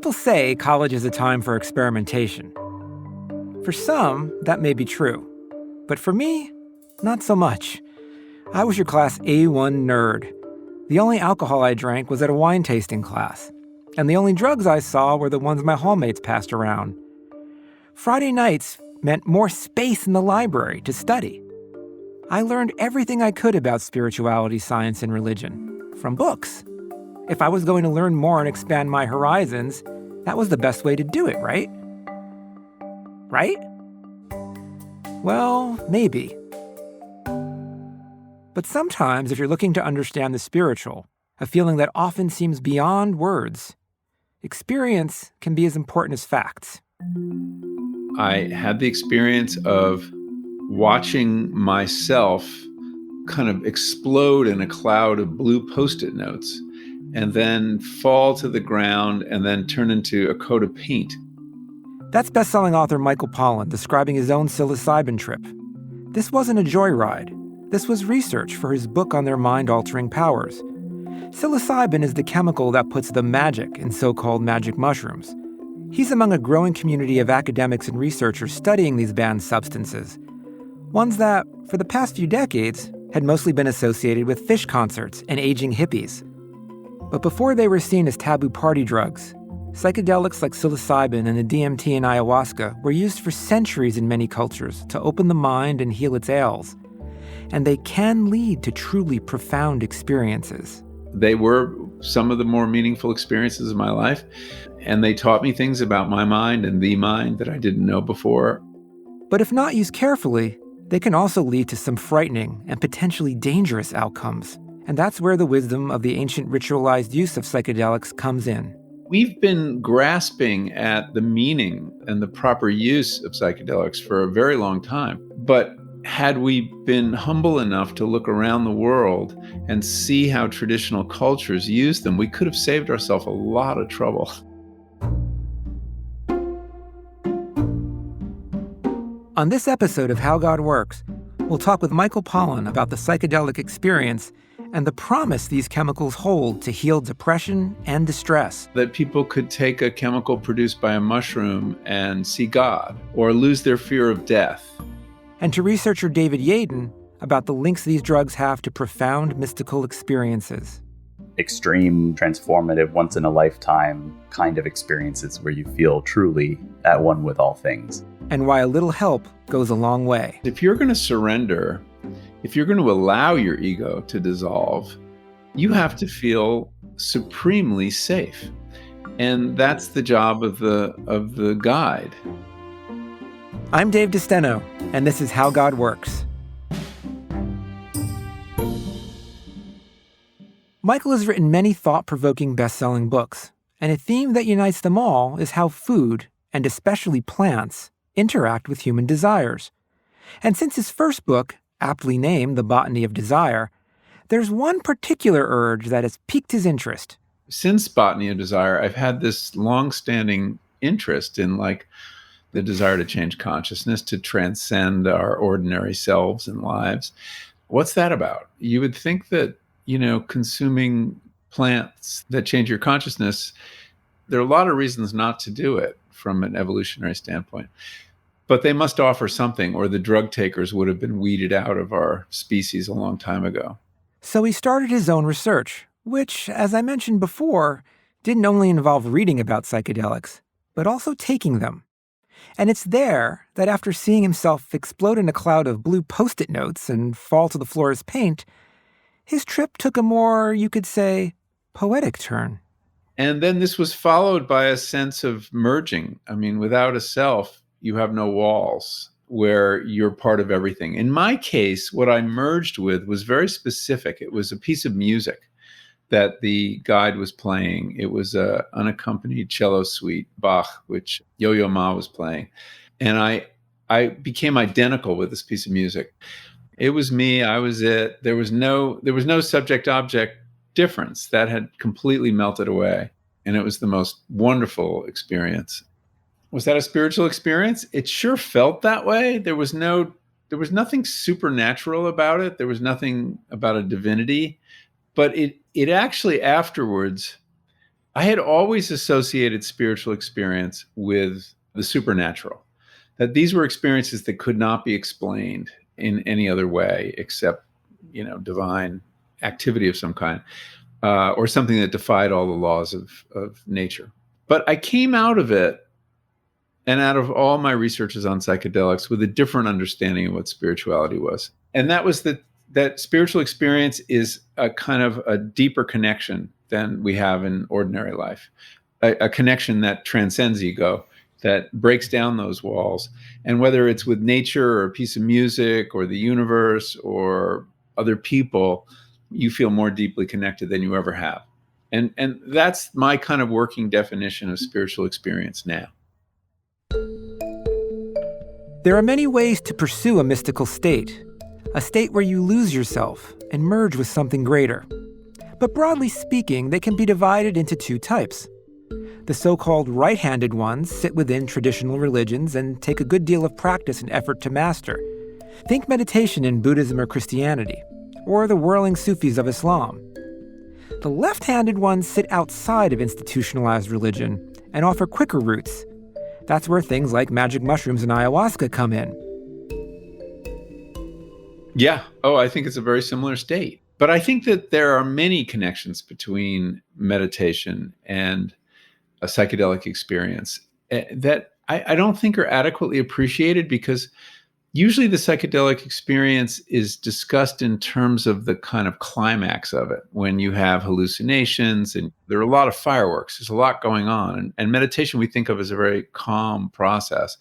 People say college is a time for experimentation. For some, that may be true. But for me, not so much. I was your class A1 nerd. The only alcohol I drank was at a wine tasting class. And the only drugs I saw were the ones my hallmates passed around. Friday nights meant more space in the library to study. I learned everything I could about spirituality, science, and religion from books. If I was going to learn more and expand my horizons, that was the best way to do it, right? Right? Well, maybe. But sometimes, if you're looking to understand the spiritual, a feeling that often seems beyond words, experience can be as important as facts. I had the experience of watching myself kind of explode in a cloud of blue Post-it notes and then fall to the ground and then turn into a coat of paint. That's best-selling author Michael Pollan describing his own psilocybin trip. This wasn't a joyride. This was research for his book on their mind-altering powers. Psilocybin is the chemical that puts the magic in so-called magic mushrooms. He's among a growing community of academics and researchers studying these banned substances, ones that, for the past few decades, had mostly been associated with fish concerts and aging hippies. But before they were seen as taboo party drugs, psychedelics like psilocybin and the DMT and ayahuasca were used for centuries in many cultures to open the mind and heal its ails. And they can lead to truly profound experiences. They were some of the more meaningful experiences of my life, and they taught me things about my mind and the mind that I didn't know before. But if not used carefully, they can also lead to some frightening and potentially dangerous outcomes. And that's where the wisdom of the ancient ritualized use of psychedelics comes in. We've been grasping at the meaning and the proper use of psychedelics for a very long time. But had we been humble enough to look around the world and see how traditional cultures use them, we could have saved ourselves a lot of trouble. On this episode of How God Works, we'll talk with Michael Pollan about the psychedelic experience and the promise these chemicals hold to heal depression and distress. That people could take a chemical produced by a mushroom and see God, or lose their fear of death. And to researcher David Yaden about the links these drugs have to profound mystical experiences. Extreme, transformative, once-in-a-lifetime kind of experiences where you feel truly at one with all things. And why a little help goes a long way. If you're going to surrender, if you're going to allow your ego to dissolve, you have to feel supremely safe. And that's the job of the guide. I'm Dave DeSteno, and this is How God Works. Michael has written many thought-provoking best-selling books, and a theme that unites them all is how food, and especially plants, interact with human desires. And since his first book, aptly named The Botany of Desire, there's one particular urge that has piqued his interest. Since Botany of Desire, I've had this long-standing interest in the desire to change consciousness, to transcend our ordinary selves and lives. What's that about? You would think that, consuming plants that change your consciousness, there are a lot of reasons not to do it from an evolutionary standpoint. But they must offer something, or the drug takers would have been weeded out of our species a long time ago. So he started his own research, which, as I mentioned before, didn't only involve reading about psychedelics, but also taking them. And it's there that after seeing himself explode in a cloud of blue Post-it notes and fall to the floor as paint, his trip took a more, you could say, poetic turn. And then this was followed by a sense of merging. I mean, without a self, you have no walls where you're part of everything. In my case, what I merged with was very specific. It was a piece of music that the guide was playing. It was an unaccompanied cello suite, Bach, which Yo-Yo Ma was playing. And I became identical with this piece of music. It was me, I was it. There was no subject-object difference. That had completely melted away. And it was the most wonderful experience. Was that a spiritual experience? It sure felt that way. There was nothing supernatural about it. There was nothing about a divinity. But it actually afterwards I had always associated spiritual experience with the supernatural, that these were experiences that could not be explained in any other way except, divine activity of some kind, or something that defied all the laws of nature. But I came out of it and out of all my researches on psychedelics with a different understanding of what spirituality was. And that was that spiritual experience is a kind of a deeper connection than we have in ordinary life, a connection that transcends ego, that breaks down those walls. And whether it's with nature or a piece of music or the universe or other people, you feel more deeply connected than you ever have. And that's my kind of working definition of spiritual experience now. There are many ways to pursue a mystical state, a state where you lose yourself and merge with something greater. But broadly speaking, they can be divided into two types. The so-called right-handed ones sit within traditional religions and take a good deal of practice and effort to master. Think meditation in Buddhism or Christianity, or the whirling Sufis of Islam. The left-handed ones sit outside of institutionalized religion and offer quicker routes. That's where things like magic mushrooms and ayahuasca come in. Yeah. Oh, I think it's a very similar state. But I think that there are many connections between meditation and a psychedelic experience that I don't think are adequately appreciated, because usually the psychedelic experience is discussed in terms of the kind of climax of it, when you have hallucinations and there are a lot of fireworks. There's a lot going on. And meditation we think of as a very calm process,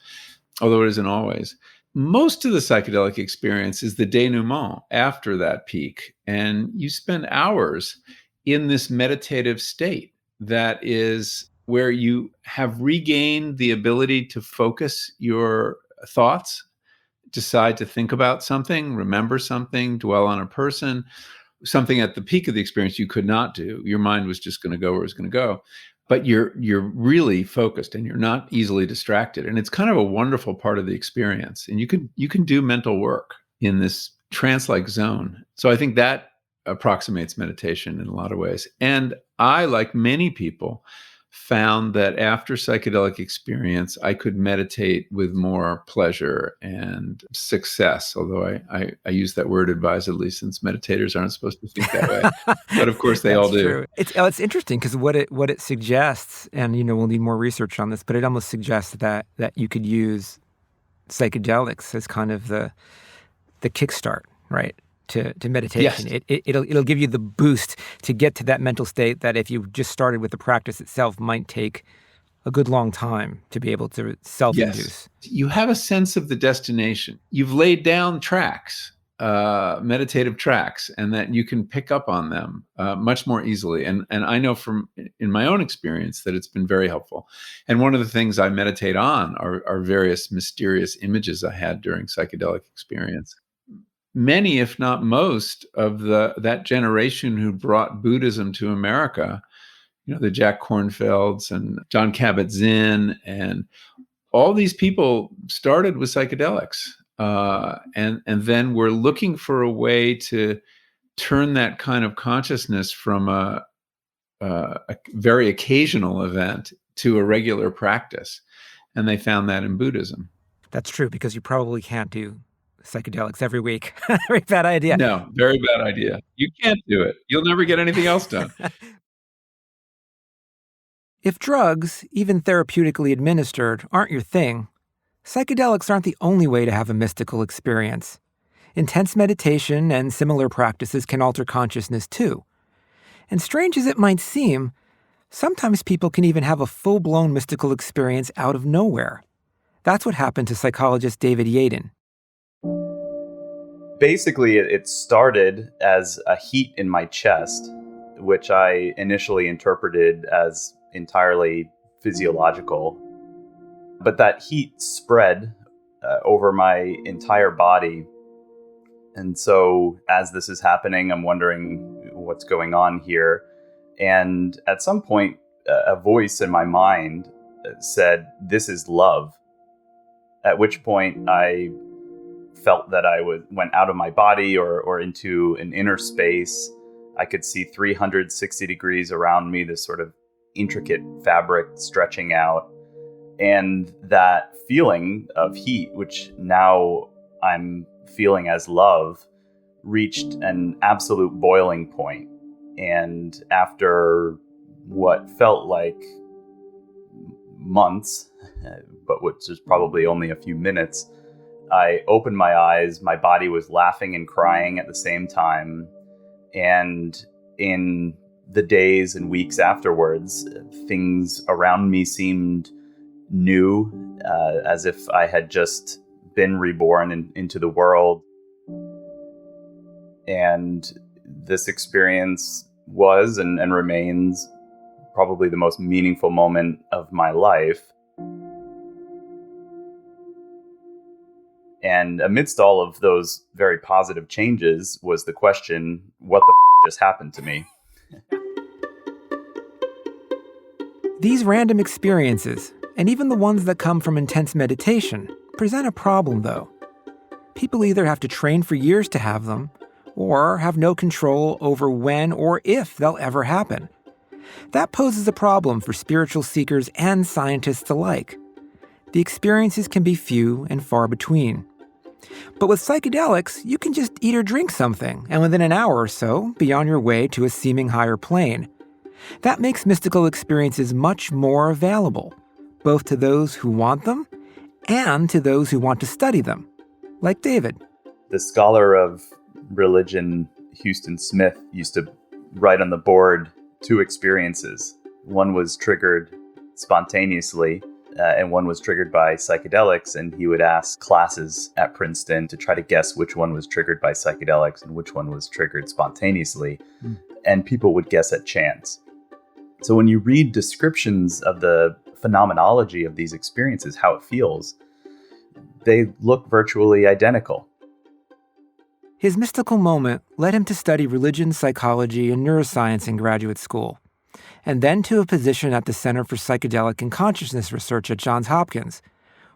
although it isn't always. Most of the psychedelic experience is the denouement after that peak. And you spend hours in this meditative state that is where you have regained the ability to focus your thoughts, decide to think about something, remember something, dwell on a person, something at the peak of the experience you could not do. Your mind was just going to go where it was going to go. But you're really focused and you're not easily distracted. And it's kind of a wonderful part of the experience. And you can do mental work in this trance-like zone. So I think that approximates meditation in a lot of ways. And I, like many people, found that after psychedelic experience, I could meditate with more pleasure and success, although I use that word advisedly, since meditators aren't supposed to think that way. But of course they all do. True. It's interesting because what it suggests, and we'll need more research on this, but it almost suggests that you could use psychedelics as kind of the kickstart, right? To meditation. Yes. It'll give you the boost to get to that mental state that if you just started with the practice itself might take a good long time to be able to self-induce. Yes. You have a sense of the destination. You've laid down tracks, meditative tracks, and that you can pick up on them much more easily. And I know from in my own experience that it's been very helpful. And one of the things I meditate on are various mysterious images I had during psychedelic experience. Many, if not most, of that generation who brought Buddhism to America, the Jack Kornfields and John Kabat-Zinn, and all these people started with psychedelics, and then we're looking for a way to turn that kind of consciousness from a very occasional event to a regular practice, and they found that in Buddhism. That's true, because you probably can't do psychedelics every week. Very bad idea. No, very bad idea. You can't do it. You'll never get anything else done. If drugs, even therapeutically administered, aren't your thing, psychedelics aren't the only way to have a mystical experience. Intense meditation and similar practices can alter consciousness too. And strange as it might seem, sometimes people can even have a full-blown mystical experience out of nowhere. That's what happened to psychologist David Yaden. Basically, it started as a heat in my chest, which I initially interpreted as entirely physiological. But that heat spread over my entire body. And so as this is happening, I'm wondering what's going on here. And at some point, a voice in my mind said, "This is love." At which point I felt that I went out of my body or into an inner space. I could see 360 degrees around me, this sort of intricate fabric stretching out. And that feeling of heat, which now I'm feeling as love, reached an absolute boiling point. And after what felt like months, but which was probably only a few minutes, I opened my eyes. My body was laughing and crying at the same time. And in the days and weeks afterwards, things around me seemed new, as if I had just been reborn into the world. And this experience was and remains probably the most meaningful moment of my life. And amidst all of those very positive changes was the question, what the just happened to me? These random experiences, and even the ones that come from intense meditation, present a problem, though. People either have to train for years to have them, or have no control over when or if they'll ever happen. That poses a problem for spiritual seekers and scientists alike. The experiences can be few and far between. But with psychedelics, you can just eat or drink something, and within an hour or so, be on your way to a seeming higher plane. That makes mystical experiences much more available, both to those who want them and to those who want to study them, like David. The scholar of religion, Houston Smith, used to write on the board 2 experiences. One was triggered spontaneously, and one was triggered by psychedelics, and he would ask classes at Princeton to try to guess which one was triggered by psychedelics and which one was triggered spontaneously, and people would guess at chance. So when you read descriptions of the phenomenology of these experiences, how it feels, they look virtually identical. His mystical moment led him to study religion, psychology, and neuroscience in graduate school, and then to a position at the Center for Psychedelic and Consciousness Research at Johns Hopkins,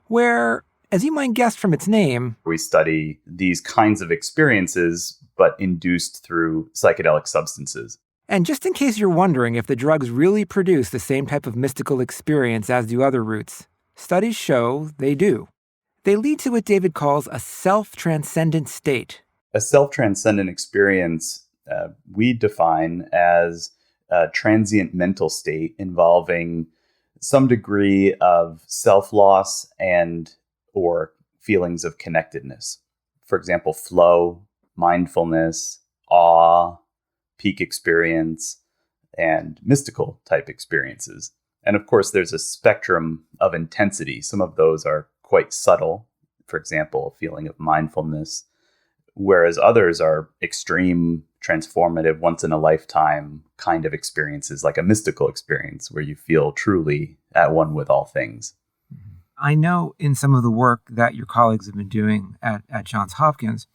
where, as you might guess from its name, we study these kinds of experiences, but induced through psychedelic substances. And just in case you're wondering if the drugs really produce the same type of mystical experience as do other routes, studies show they do. They lead to what David calls a self-transcendent state. A self-transcendent experience we define as a transient mental state involving some degree of self-loss and or feelings of connectedness. For example, flow, mindfulness, awe, peak experience, and mystical type experiences. And of course, there's a spectrum of intensity. Some of those are quite subtle. For example, a feeling of mindfulness, whereas others are extreme, transformative, once-in-a-lifetime kind of experiences, like a mystical experience where you feel truly at one with all things. I know in some of the work that your colleagues have been doing at Johns Hopkins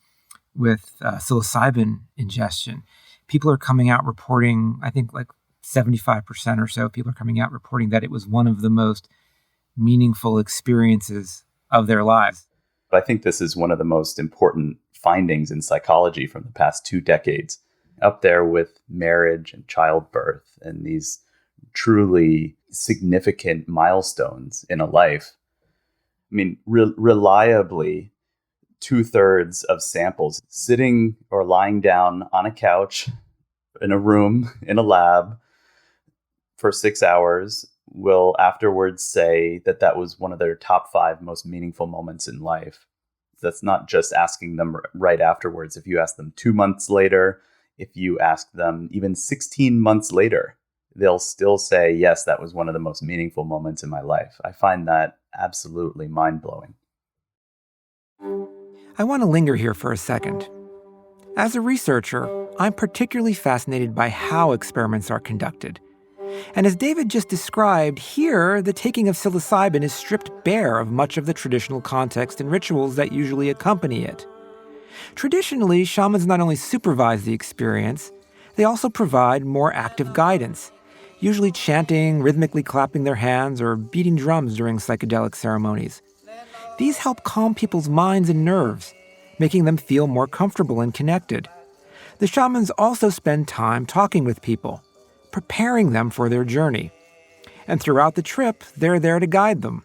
with psilocybin ingestion, people are coming out reporting, I think like 75% or so, people are coming out reporting that it was one of the most meaningful experiences of their lives. I think this is one of the most important findings in psychology from the past 2 decades, up there with marriage and childbirth and these truly significant milestones in a life. I mean, reliably, 2/3 of samples sitting or lying down on a couch in a room in a lab for 6 hours will afterwards say that that was one of their top 5 most meaningful moments in life. That's not just asking them right afterwards. If you ask them 2 months later, if you ask them even 16 months later, they'll still say, yes, that was one of the most meaningful moments in my life. I find that absolutely mind-blowing. I want to linger here for a second. As a researcher, I'm particularly fascinated by how experiments are conducted. And as David just described, here, the taking of psilocybin is stripped bare of much of the traditional context and rituals that usually accompany it. Traditionally, shamans not only supervise the experience, they also provide more active guidance, usually chanting, rhythmically clapping their hands, or beating drums during psychedelic ceremonies. These help calm people's minds and nerves, making them feel more comfortable and connected. The shamans also spend time talking with people, preparing them for their journey. And throughout the trip, they're there to guide them.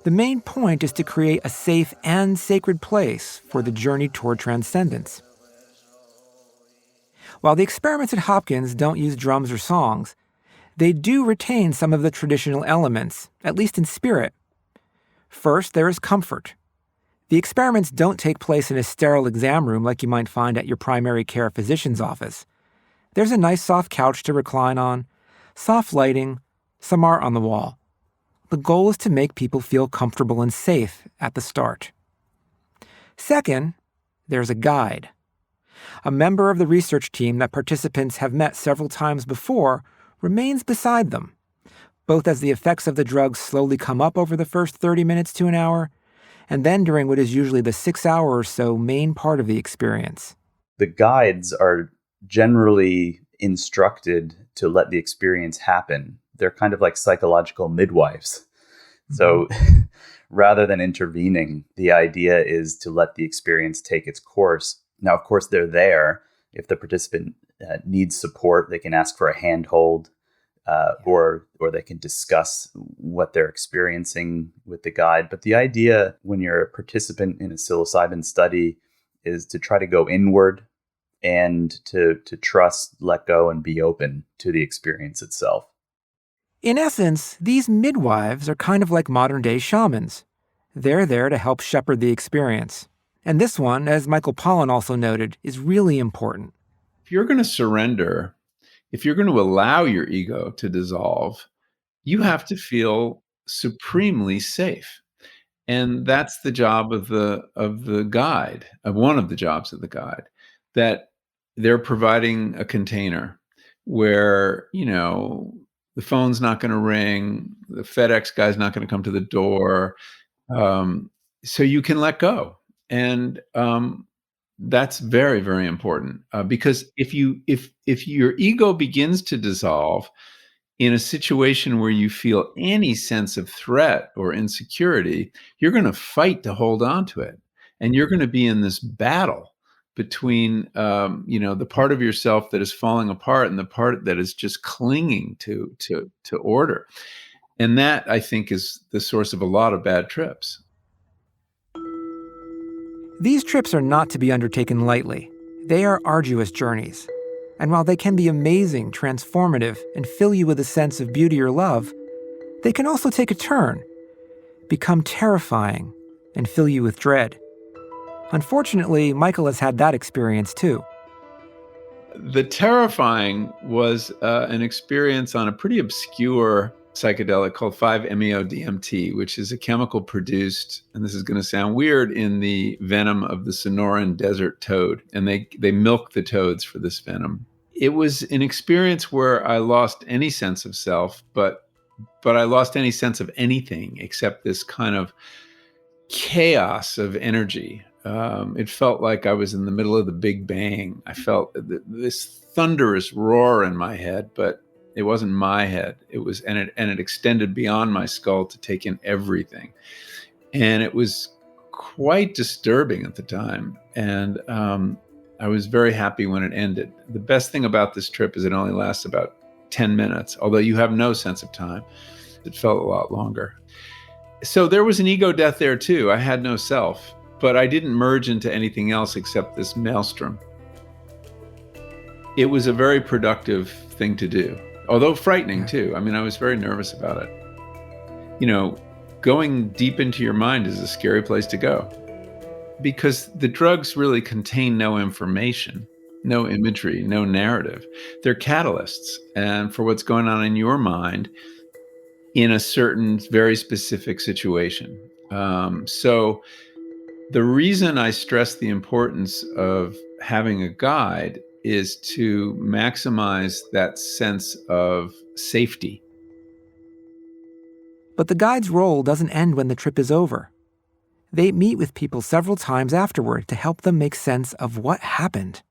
The main point is to create a safe and sacred place for the journey toward transcendence. While the experiments at Hopkins don't use drums or songs, they do retain some of the traditional elements, at least in spirit. First, there is comfort. The experiments don't take place in a sterile exam room like you might find at your primary care physician's office. There's a nice soft couch to recline on, soft lighting, some art on the wall. The goal is to make people feel comfortable and safe at the start. Second, there's a guide. A member of the research team that participants have met several times before remains beside them, both as the effects of the drugs slowly come up over the first 30 minutes to an hour, and then during what is usually the 6-hour or so main part of the experience. The guides are generally instructed to let the experience happen. They're kind of like psychological midwives. So rather than intervening, the idea is to let the experience take its course. Now, of course, they're there. If the participant needs support, they can ask for a handhold, or they can discuss what they're experiencing with the guide. But the idea when you're a participant in a psilocybin study is to try to go inward and to trust, let go, and be open to the experience itself. In essence, these midwives are kind of like modern-day shamans. They're there to help shepherd the experience. And this one, as Michael Pollan also noted, is really important. If you're going to surrender, if you're going to allow your ego to dissolve, you have to feel supremely safe. And that's the job of the guide, of one of the jobs of the guide, that they're providing a container where, the phone's not going to ring, the FedEx guy's not going to come to the door, so you can let go. And that's very, very important, because if your ego begins to dissolve in a situation where you feel any sense of threat or insecurity, you're going to fight to hold on to it, and you're going to be in this battle between the part of yourself that is falling apart and the part that is just clinging to order. And that, I think, is the source of a lot of bad trips. These trips are not to be undertaken lightly. They are arduous journeys. And while they can be amazing, transformative, and fill you with a sense of beauty or love, they can also take a turn, become terrifying, and fill you with dread. Unfortunately, Michael has had that experience too. The terrifying was an experience on a pretty obscure psychedelic called 5-MeO-DMT, which is a chemical produced, and this is going to sound weird, in the venom of the Sonoran desert toad. And they milk the toads for this venom. It was an experience where I lost any sense of self, but I lost any sense of anything except this kind of chaos of energy. It felt like I was in the middle of the Big Bang. I felt this thunderous roar in my head, but it wasn't my head. It was, and it extended beyond my skull to take in everything. And it was quite disturbing at the time. And I was very happy when it ended. The best thing about this trip is it only lasts about 10 minutes, although you have no sense of time. It felt a lot longer. So there was an ego death there too. I had no self, but I didn't merge into anything else except this maelstrom. It was a very productive thing to do, although frightening too. I mean, I was very nervous about it. Going deep into your mind is a scary place to go, because the drugs really contain no information, no imagery, no narrative. They're catalysts, and for what's going on in your mind in a certain very specific situation. So the reason I stress the importance of having a guide is to maximize that sense of safety. But the guide's role doesn't end when the trip is over. They meet with people several times afterward to help them make sense of what happened.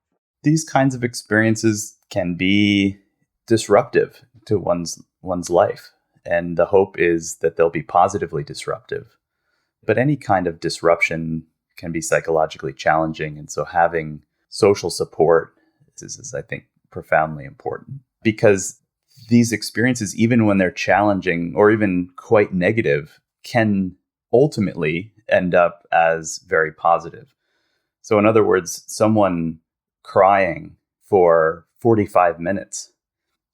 These kinds of experiences can be disruptive to one's life, and the hope is that they'll be positively disruptive. But any kind of disruption can be psychologically challenging, and so having social support is, I think, profoundly important, because these experiences, even when they're challenging or even quite negative, can ultimately end up as very positive. So in other words, someone crying for 45 minutes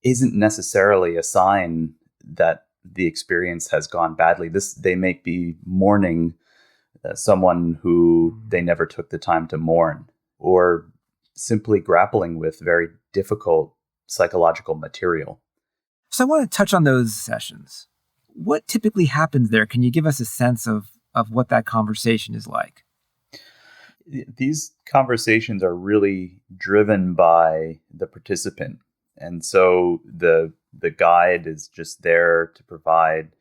isn't necessarily a sign that the experience has gone badly. They may be mourning someone who they never took the time to mourn, or simply grappling with very difficult psychological material. So I want to touch on those sessions. What typically happens there? Can you give us a sense of what that conversation is like? These conversations are really driven by the participant. And so the guide is just there to provide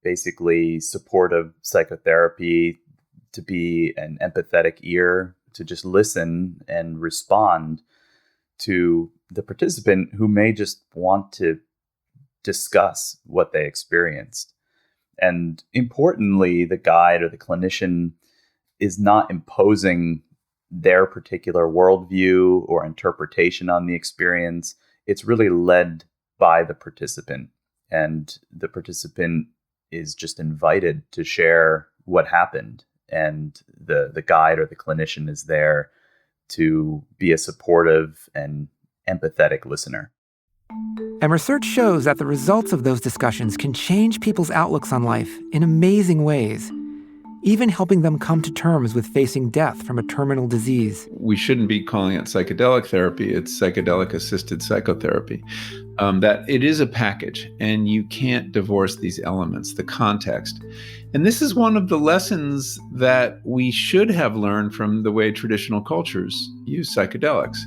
basically supportive psychotherapy, to be an empathetic ear, to just listen and respond to the participant who may just want to discuss what they experienced. And importantly, the guide or the clinician is not imposing their particular worldview or interpretation on the experience. It's really led by the participant, and the participant is just invited to share what happened, and the guide or the clinician is there to be a supportive and empathetic listener. And research shows that the results of those discussions can change people's outlooks on life in amazing ways, even helping them come to terms with facing death from a terminal disease. We shouldn't be calling it psychedelic therapy. It's psychedelic-assisted psychotherapy. That it is a package, and you can't divorce these elements, the context. And this is one of the lessons that we should have learned from the way traditional cultures use psychedelics.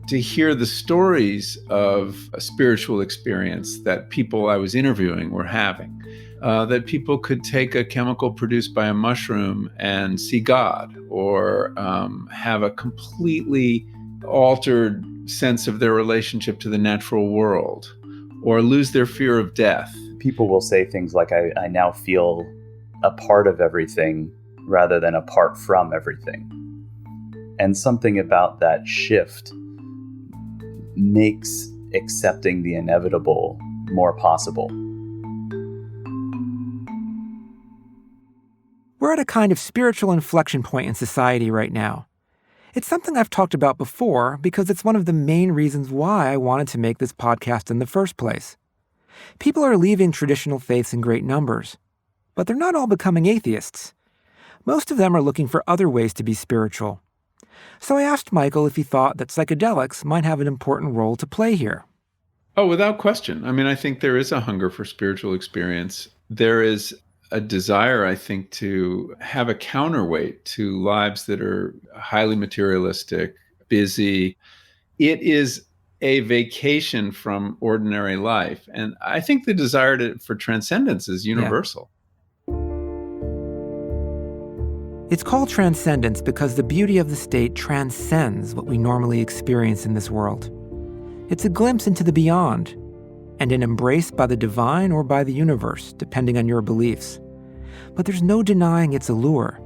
To hear the stories of a spiritual experience that people I was interviewing were having, that people could take a chemical produced by a mushroom and see God, or have a completely altered sense of their relationship to the natural world, or lose their fear of death. People will say things like, I now feel a part of everything rather than apart from everything. And something about that shift makes accepting the inevitable more possible. We're at a kind of spiritual inflection point in society right now. It's something I've talked about before because it's one of the main reasons why I wanted to make this podcast in the first place. People are leaving traditional faiths in great numbers, but they're not all becoming atheists. Most of them are looking for other ways to be spiritual. So I asked Michael if he thought that psychedelics might have an important role to play here. Oh, without question. I mean, I think there is a hunger for spiritual experience. There is a desire, I think, to have a counterweight to lives that are highly materialistic, busy. It is a vacation from ordinary life. And I think the desire for transcendence is universal. Yeah. It's called transcendence because the beauty of the state transcends what we normally experience in this world. It's a glimpse into the beyond, and an embrace by the divine or by the universe, depending on your beliefs. But there's no denying its allure.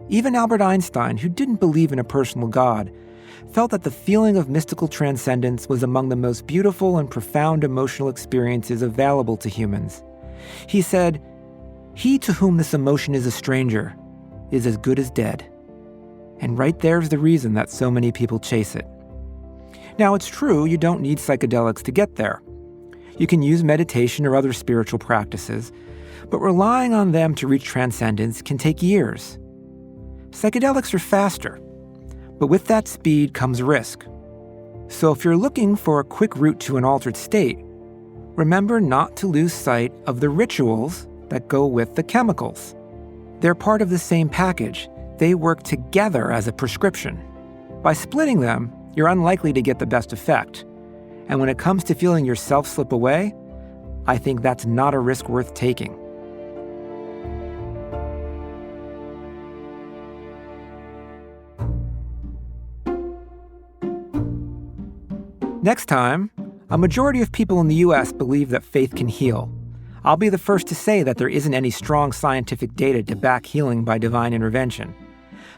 Even Albert Einstein, who didn't believe in a personal God, felt that the feeling of mystical transcendence was among the most beautiful and profound emotional experiences available to humans. He said, "He to whom this emotion is a stranger is as good as dead." And right there's the reason that so many people chase it. Now, it's true you don't need psychedelics to get there. You can use meditation or other spiritual practices, but relying on them to reach transcendence can take years. Psychedelics are faster, but with that speed comes risk. So if you're looking for a quick route to an altered state, remember not to lose sight of the rituals that go with the chemicals. They're part of the same package. They work together as a prescription. By splitting them, you're unlikely to get the best effect. And when it comes to feeling yourself slip away, I think that's not a risk worth taking. Next time, a majority of people in the US believe that faith can heal. I'll be the first to say that there isn't any strong scientific data to back healing by divine intervention.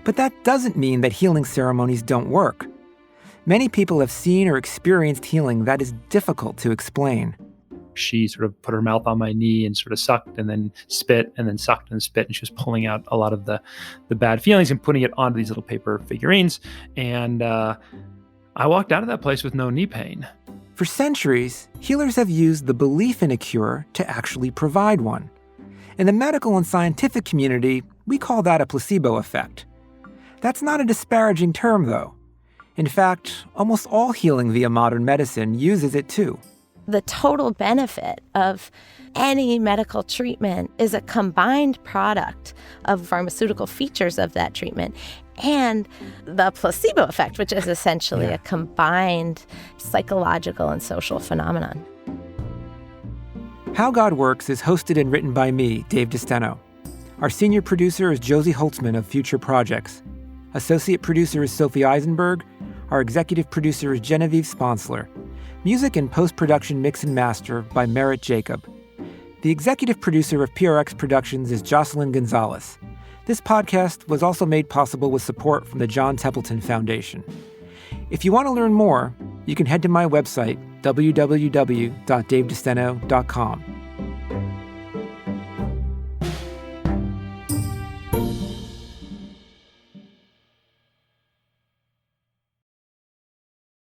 But that doesn't mean that healing ceremonies don't work. Many people have seen or experienced healing that is difficult to explain. She sort of put her mouth on my knee and sort of sucked and then spit and then sucked and spit. And she was pulling out a lot of the bad feelings and putting it onto these little paper figurines. And I walked out of that place with no knee pain. For centuries, healers have used the belief in a cure to actually provide one. In the medical and scientific community, we call that a placebo effect. That's not a disparaging term, though. In fact, almost all healing via modern medicine uses it too. The total benefit of any medical treatment is a combined product of pharmaceutical features of that treatment and the placebo effect, which is essentially a combined psychological and social phenomenon. How God Works is hosted and written by me, Dave DeSteno. Our senior producer is Josie Holtzman of Future Projects. Associate producer is Sophie Eisenberg. Our executive producer is Genevieve Sponsler. Music and post-production mix and master by Merritt Jacob. The executive producer of PRX Productions is Jocelyn Gonzalez. This podcast was also made possible with support from the John Templeton Foundation. If you want to learn more, you can head to my website, www.davedesteno.com.